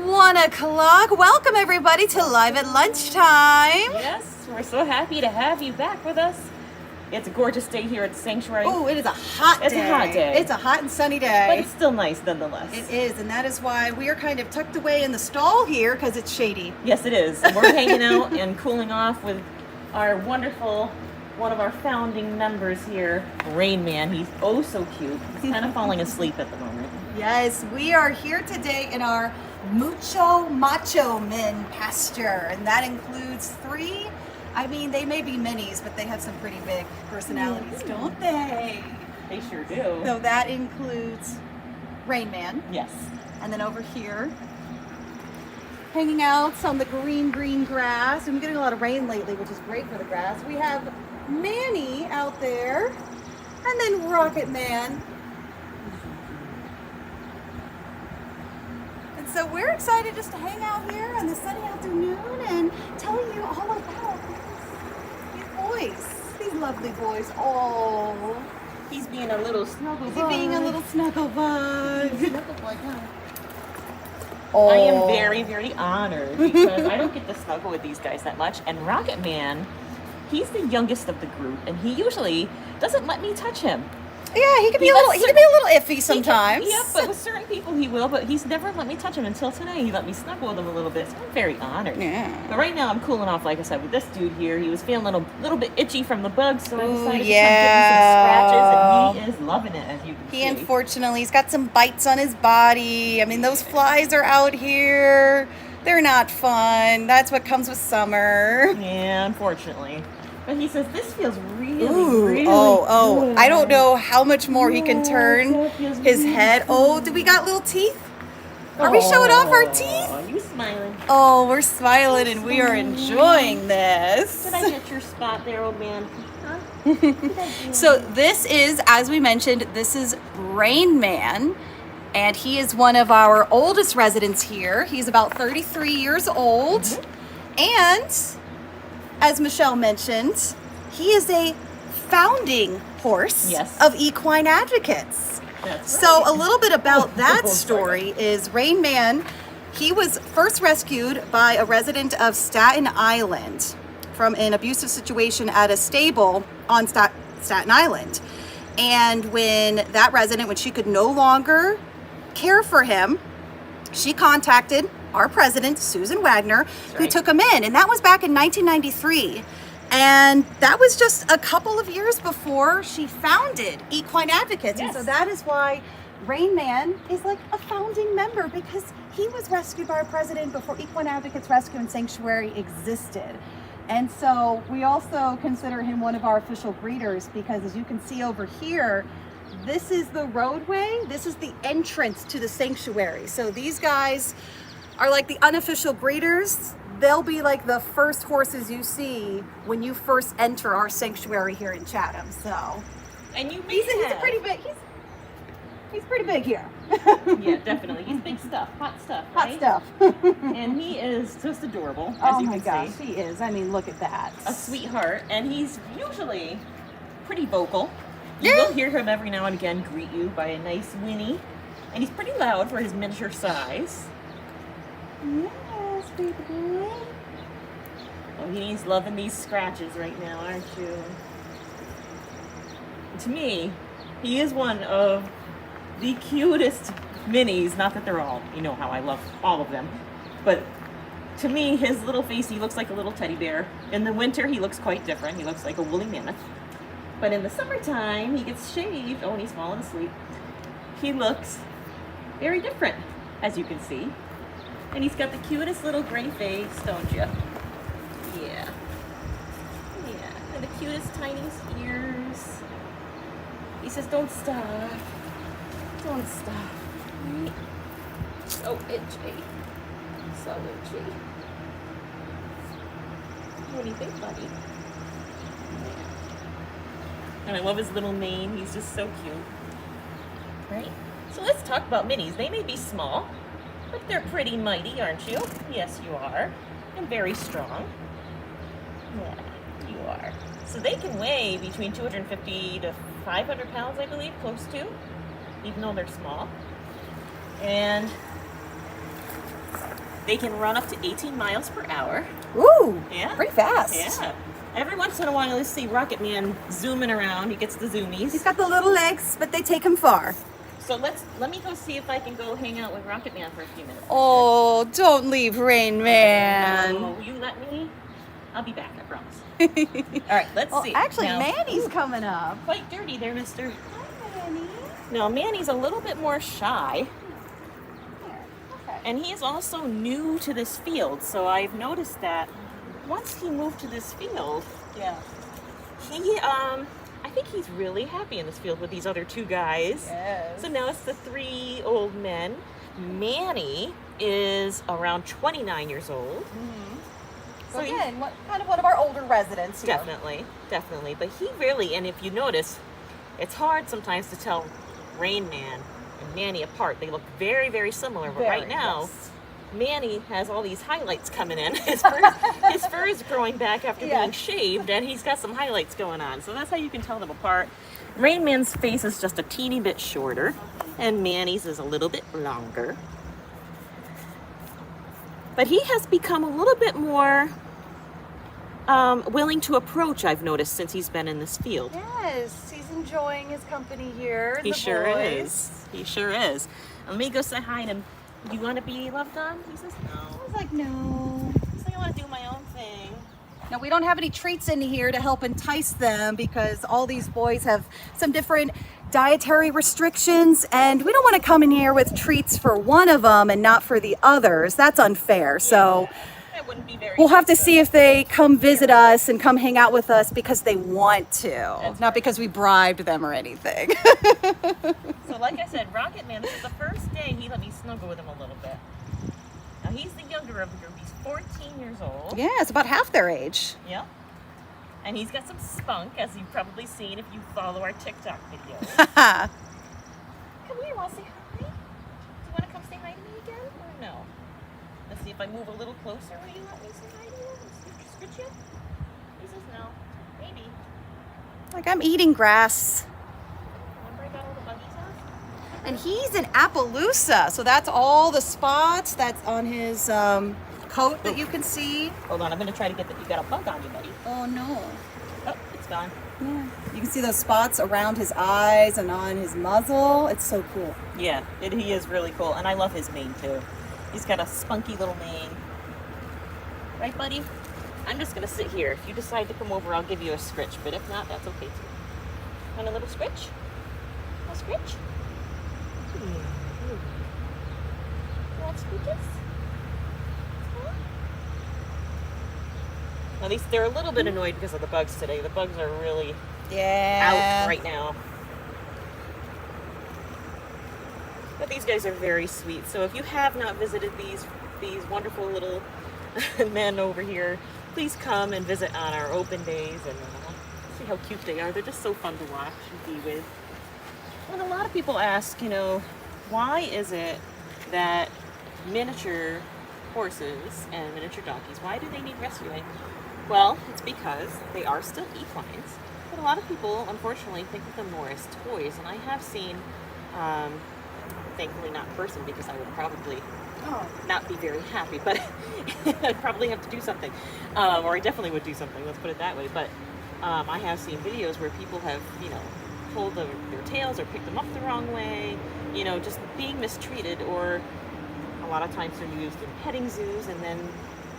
1 o'clock. Welcome everybody to Live at Lunchtime. Yes, we're so happy to have you back with us. It's a gorgeous day here at the sanctuary. Oh, it is a hot day. It's a hot day. It's a hot and sunny day. But it's still nice nonetheless. It is, and that is why we are kind of tucked away in the stall here because it's shady. Yes, it is. We're hanging out and cooling off with our wonderful, one of our founding members here, Rain Man. He's oh so cute. He's kind of falling asleep at the moment. Yes, we are here today in our Mucho Macho Men pasture, and that includes 3. I mean, they may be minis, but they have some pretty big personalities, don't they? They sure do. So that includes Rain Man. Yes. And then over here, hanging out on the green grass. We've been getting a lot of rain lately, which is great for the grass. We have Manny out there, and then Rocket Man. And so we're excited just to hang out here on the sunny afternoon and tell you all about these boys, these lovely boys. Oh, He's being a little snuggle he's bug. being a little snuggle bug. Snuggle bug, huh? Oh. I am very, very honored because I don't get to snuggle with these guys that much. And Rocket Man, he's the youngest of the group, and he usually doesn't let me touch him. Yeah, he can be He a little. lets He can be a little iffy sometimes. Yeah, but with certain people he will. But he's never let me touch him until today. He let me snuggle with him a little bit, so I'm very honored. Yeah. But right now I'm cooling off, like I said, with this dude here. He was feeling a little bit itchy from the bugs, so I decided to come get him some scratches, and he is loving it, as you can see. He unfortunately, he's got some bites on his body. I mean, those flies are out here. They're not fun. That's what comes with summer. Yeah, unfortunately. But he says this feels really, Ooh, really oh. good. I don't know how much more he can Oh, turn that feels his really head. Oh, do we got little teeth? Are we showing off our teeth? Oh, you smiling. Oh, we're smiling and we are enjoying this. Did I hit your spot there, old man? Huh? So this is, as we mentioned, this is Rain Man, and he is one of our oldest residents here. He's about 33 years old, and as Michelle mentioned, he is a founding horse Yes. of Equine Advocates. That's So right. a little bit about that Oh, sorry. story is Rain Man, he was first rescued by a resident of Staten Island from an abusive situation at a stable on Staten Island. And when that resident, when she could no longer care for him, she contacted our president, Susan Wagner, who right. took him in. And that was back in 1993. And that was just a couple of years before she founded Equine Advocates. Yes. And so that is why Rain Man is like a founding member, because he was rescued by our president before Equine Advocates Rescue and Sanctuary existed. And so we also consider him one of our official breeders, because as you can see over here, this is the roadway. This is the entrance to the sanctuary. So these guys are like the unofficial breeders. They'll be like the first horses you see when you first enter our sanctuary here in Chatham. So And you he's a pretty big. He's pretty big here. Yeah, definitely. He's big stuff, hot stuff, Hot right? stuff. And he is just adorable, as Oh you my can gosh, see. he is. I mean, look at that. A sweetheart, and he's usually pretty vocal. You Yeah. will hear him every now and again greet you by a nice whinny, and he's pretty loud for his miniature size. Yes, baby boy. Oh, he's loving these scratches right now, aren't you? To me, he is one of the cutest minis. Not that they're all, you know how I love all of them, but to me, his little face, he looks like a little teddy bear. In the winter, he looks quite different. He looks like a woolly mammoth. But in the summertime, he gets shaved. Oh, and he's falling asleep. He looks very different, as you can see. And he's got the cutest little gray face, don't you? Yeah. Yeah. And the cutest tiny ears. He says, don't stop. Don't stop. Right? So itchy. So itchy. What do you think, buddy? Yeah. And I love his little mane. He's just so cute. Right? So let's talk about minis. They may be small, but they're pretty mighty, aren't you? Yes, you are. And very strong. Yeah, you are. So they can weigh between 250 to 500 pounds, I believe, close to, even though they're small. And They can run up to 18 miles per hour. Ooh, Yeah. pretty fast. Yeah. Every once in a while, you see Rocket Man zooming around. He gets the zoomies. He's got the little legs, but they take him far. So let me go see if I can go hang out with Rocket Man for a few minutes. Oh, don't leave Rain Man. Oh, you let me? I'll be back, I promise. All right, let's see. Actually, Now, Manny's coming up. quite dirty there, mister. Hi, Manny. Now, Manny's a little bit more shy, Here. Okay. and he is also new to this field. So I've noticed that once he moved to this field, Yeah. he, I think he's really happy in this field with these other two guys. Yes. So now it's the three old men. Manny is around 29 years old. So again, kind of one of our older residents here. Definitely. But he really, and if you notice, it's hard sometimes to tell Rain Man and Manny apart. They look very, very similar. But right now, yes. Manny has all these highlights coming in. His fur is growing back after being shaved, and he's got some highlights going on. So that's how you can tell them apart. Rain Man's face is just a teeny bit shorter, and Manny's is a little bit longer. But he has become a little bit more willing to approach, I've noticed, since he's been in this field. Yes, he's enjoying his company here. He the sure boys. is. He sure is. Let me go say hi to him. Do you want to be loved on? He says no. I was like, no. He's like, I want to do my own thing. Now, we don't have any treats in here to help entice them because all these boys have some different dietary restrictions, and we don't want to come in here with treats for one of them and not for the others. That's unfair. So That wouldn't be very we'll have to nice, see if they come visit us and come hang out with us because they want to, not because we bribed them or anything. So like I said, Rocket Man, this is the first day he let me snuggle with him a little bit. Now he's the younger of the group. He's 14 years old. Yeah, it's about half their age. Yep. And he's got some spunk, as you've probably seen if you follow our TikTok videos. Come here, want to say hi? Do you want to come say hi to me again, or no? Let's see if I move a little closer. Will you let me say hi to you? Scritch you? He says no. Maybe. Like, I'm eating grass. Remember I got all the buggies off? And he's in Appaloosa, so that's all the spots that's on his coat that you can see. Hold on, I'm going to try to get that. You got a bug on you, buddy. Oh no. Oh, it's gone. Yeah. You can see those spots around his eyes and on his muzzle. It's so cool. Yeah, he is really cool. And I love his mane, too. He's got a spunky little mane. Right, buddy? I'm just going to sit here. If you decide to come over, I'll give you a scritch. But if not, that's okay, too. Want a little scritch? A scritch? You want scritches? At least they're a little bit annoyed because of the bugs today. The bugs are really out right now. But these guys are very sweet. So if you have not visited these wonderful little men over here, please come and visit on our open days and see how cute they are. They're just so fun to watch and be with. And a lot of people ask, why is it that miniature horses and miniature donkeys, why do they need rescuing? Well, it's because they are still equines, but a lot of people, unfortunately, think of them more as toys. And I have seen, thankfully not in person because I would probably not be very happy, but I'd probably have to do something. Or I definitely would do something, let's put it that way. But I have seen videos where people have, pulled their tails or picked them up the wrong way, just being mistreated, or a lot of times they're used in petting zoos and then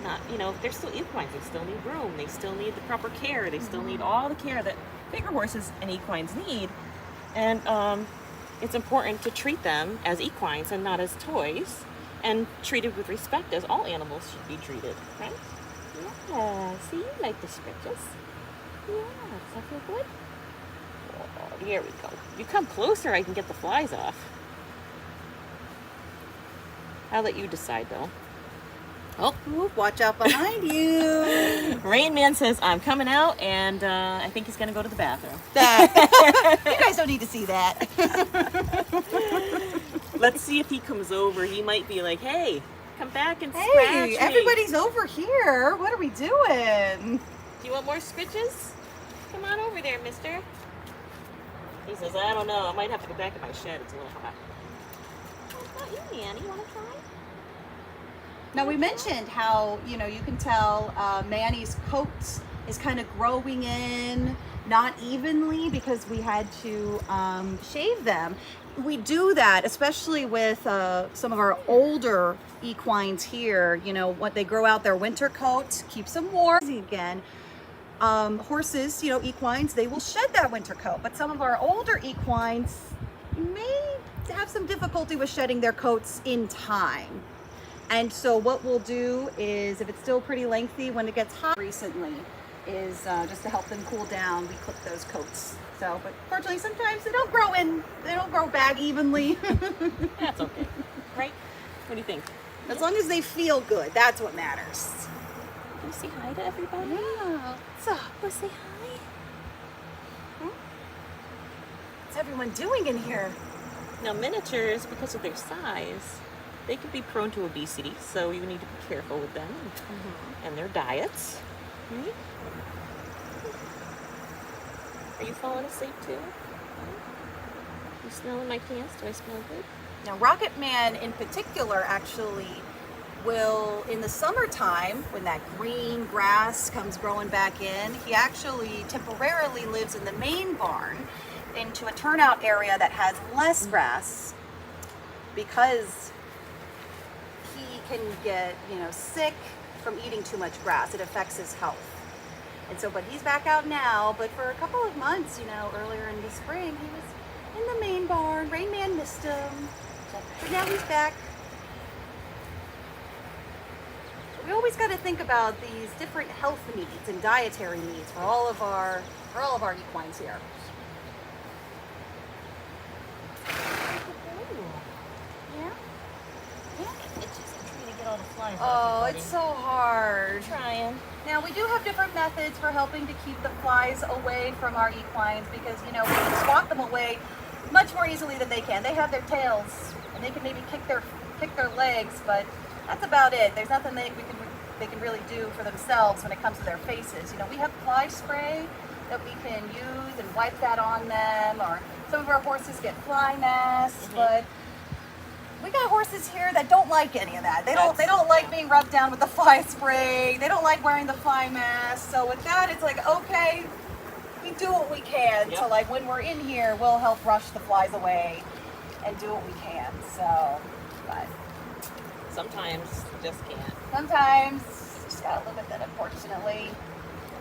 not, they're still equines. They still need room. They still need the proper care. They still need all the care that bigger horses and equines need. And it's important to treat them as equines and not as toys, and treated with respect as all animals should be treated, right? Yeah, see, you like the scratches. Yeah, does that feel good? Oh, here we go. You come closer, I can get the flies off. I'll let you decide, though. Oh, Watch out behind you. Rain Man says, I'm coming out, and I think he's going to go to the bathroom. You guys don't need to see that. Let's see if he comes over. He might be like, hey, come back and scratch Hey, me. everybody's over here. What are we doing? Do you want more scritches? Come on over there, mister. He says, I don't know. I might have to go back in my shed. It's a little hot. What about you, Manny? You want to try? Now we mentioned how, you know, you can tell Manny's coat is kind of growing in, not evenly, because we had to shave them. We do that, especially with some of our older equines here. You know, when they grow out their winter coat, keeps them warm again. Horses, you know, equines, they will shed that winter coat, but some of our older equines may have some difficulty with shedding their coats in time. And so what we'll do is, if it's still pretty lengthy when it gets hot recently, is just to help them cool down, we clip those coats. So, but fortunately, sometimes they don't grow back evenly. That's okay, right? What do you think? As long as they feel good, that's what matters. Can you say hi to everybody? Yeah. So, Go say hi. what's everyone doing in here? Now, miniatures, because of their size, they can be prone to obesity, so you need to be careful with them and their diets. Right? Are you falling asleep too? You smelling my pants? Do I smell good? Now, Rocket Man in particular actually will, in the summertime, when that green grass comes growing back in, he actually temporarily lives in the main barn into a turnout area that has less grass, because he can get, you know, sick from eating too much grass. It affects his health. And so, but he's back out now, but for a couple of months, you know, earlier in the spring, he was in the main barn. Rain Man missed him, but now he's back. We always got to think about these different health needs and dietary needs for all of our equines here. Yeah? It's just trying to get all the flies Oh, it's so hard. trying. Now, we do have different methods for helping to keep the flies away from our equines, because, you know, we can swat them away much more easily than they can. They have their tails, and they can maybe kick their legs, but that's about it. There's nothing they can really do for themselves when it comes to their faces. You know, we have fly spray that we can use and wipe that on them, or some of our horses get fly masks, but we got horses here that don't like any of that. They don't like being rubbed down with the fly spray. They don't like wearing the fly mask. So with that, it's like, okay, we do what we can to, like, when we're in here, we'll help brush the flies away and do what we can. So, but Sometimes you just can't. sometimes just gotta live with it, unfortunately.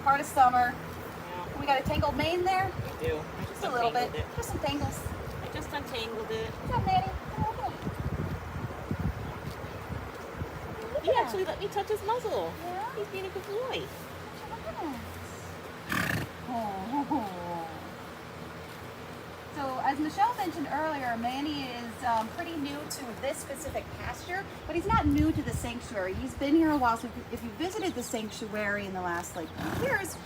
Part of summer. Yeah, We got a tangled mane there. I do. I just Just a little bit. untangled it. Just some tangles. I just untangled it. What's up, Manny? He actually let me touch his muzzle. Yeah? He's being a good boy. So, as Michelle mentioned earlier, Manny is pretty new to this specific pasture, but he's not new to the sanctuary. He's been here a while, so if you visited the sanctuary in the last few years,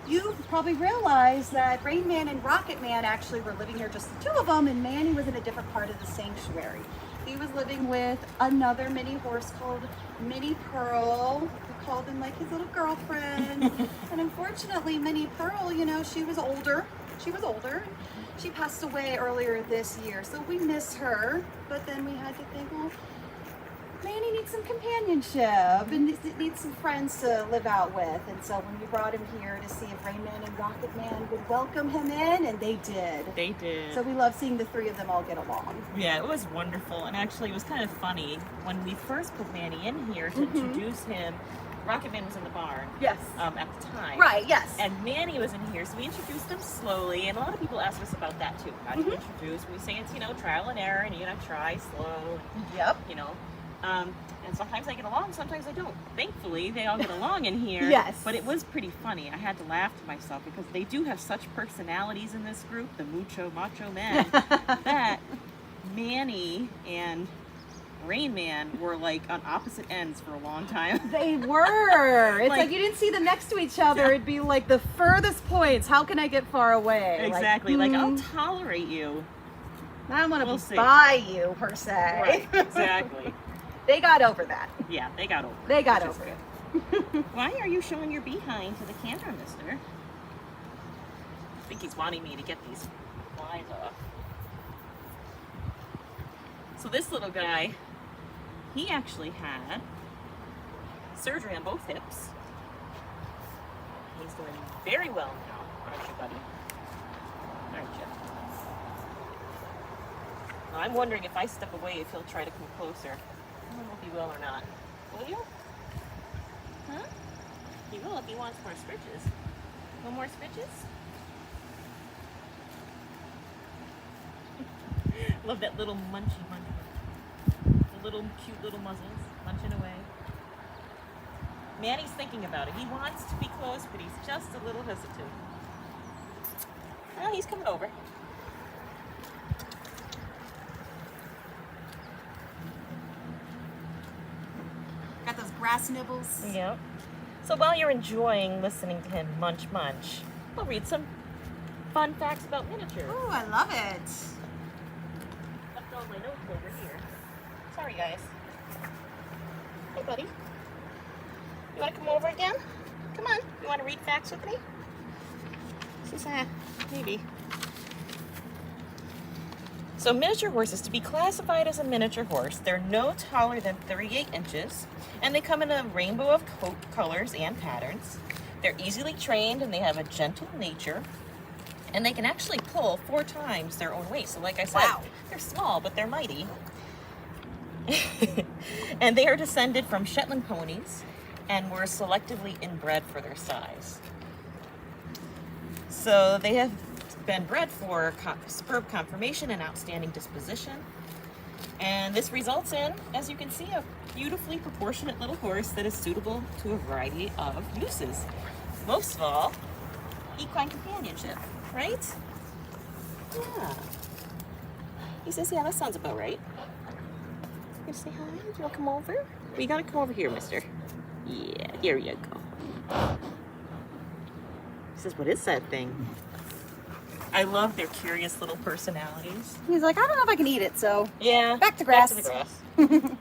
you probably realized that Rain Man and Rocket Man actually were living here, just the two of them, and Manny was in a different part of the sanctuary. He was living with another mini horse called Minnie Pearl, who called him like his little girlfriend. And unfortunately, Minnie Pearl, you know, she was older. She passed away earlier this year, so we miss her. But then we had to think, well, Manny needs some companionship and needs some friends to live out with. And so when we brought him here to see if Rain Man and Rocket Man would welcome him in, and they did. They did. So we love seeing the three of them all get along. Yeah, it was wonderful. And actually, it was kind of funny. When we first put Manny in here to introduce him, Rocket Man was in the barn. Yes. At the time. Right, yes. And Manny was in here, so we introduced him slowly. And a lot of people ask us about that too. How do you introduce? We say it's, you know, trial and error, and you gotta try slow. Yep. You know. And sometimes I get along, sometimes I don't. Thankfully, they all get along in here. Yes. But it was pretty funny. I had to laugh to myself because they do have such personalities in this group, the Macho men, that Manny and Rain Man were like on opposite ends for a long time. They were. It's like Like- you didn't see them next to each other. It'd be like the furthest points. How can I get far away? Exactly. Like, I'll tolerate you. I don't want to We'll see. buy you per se. Right. Exactly. They got over that. Yeah, they got over it. They got which is over it. good. Why are you showing your behind to the camera, mister? I think he's wanting me to get these flies off. So this little guy, he actually had surgery on both hips. He's doing very well now, aren't you, buddy? Aren't you? Well, I'm wondering if I step away, if he'll try to come closer. I don't know if he will or not. Will you? Huh? He will if he wants more scritches. No more scritches? Love that little munchy munch. The little cute little muzzles munching away. Manny's thinking about it. He wants to be close, but he's just a little hesitant. Oh, he's coming over. Got those grass nibbles. Yep. So while you're enjoying listening to him munch, I'll read some fun facts about miniatures. Oh, I love it. Left all my notes over here. Sorry, guys. Hey, buddy. You want to come over again? Come on. You want to read facts with me? She said, maybe. So miniature horses, to be classified as a miniature horse, they're no taller than 38 inches, and they come in a rainbow of coat colors and patterns. They're easily trained, and they have a gentle nature, and they can actually pull 4 times their own weight. So like I said, wow. They're small, but they're mighty. And they are descended from Shetland ponies and were selectively inbred for their size. So they have been bred for superb conformation and outstanding disposition. And this results in, as you can see, a beautifully proportionate little horse that is suitable to a variety of uses. Most of all, equine companionship, right? Yeah. He says, yeah, that sounds about right. You say hi? Do you want to come over? Well, you gotta come over here, mister. Yeah, here you go. He says, what is that thing? I love their curious little personalities. He's like, I don't know if I can eat it, so Yeah. back to grass. Back to the grass.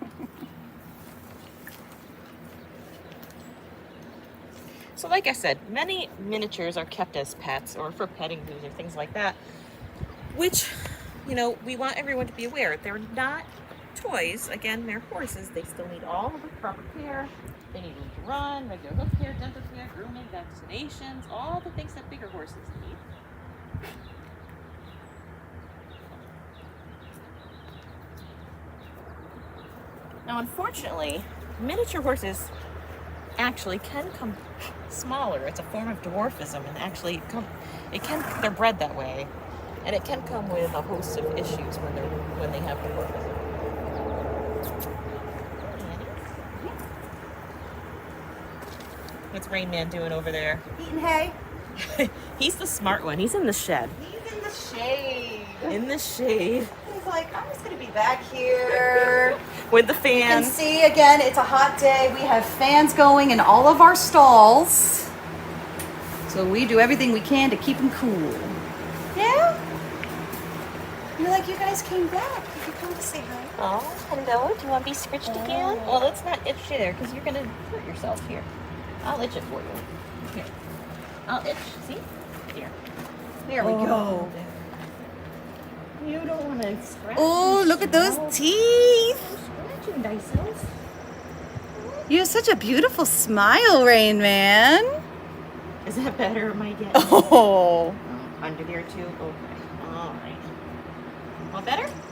So like I said, many miniatures are kept as pets or for petting zoos or things like that, which, you know, we want everyone to be aware. They're not toys. Again, they're horses. They still need all of the proper care. They need room to run, regular hoof care, dental care, grooming, vaccinations, all the things that bigger horses need. Now, unfortunately, miniature horses actually can come smaller. It's a form of dwarfism, and actually they're bred that way, and it can come with a host of issues when they have dwarfism. What's Rain Man doing over there? Eating hay. He's the smart one. He's in the shed. He's in the shade. In the shade. He's like, I'm just going to be back here. With the You can fans. see, again, it's a hot day. We have fans going in all of our stalls. So we do everything we can to keep them cool. Yeah? You're like, you guys came back. Did you come to say hi? Oh, hello. Do you want to be scritched again? Well, let's not itch you there because you're going to hurt yourself here. I'll itch it for you. Here. I'll itch. See? Here. There we go. You don't want to scratch. Oh, look at those teeth. Scratching thyself. You have such a beautiful smile, Rain Man. Is that better, am I getting? Oh. Under there too? Okay. All right. All better?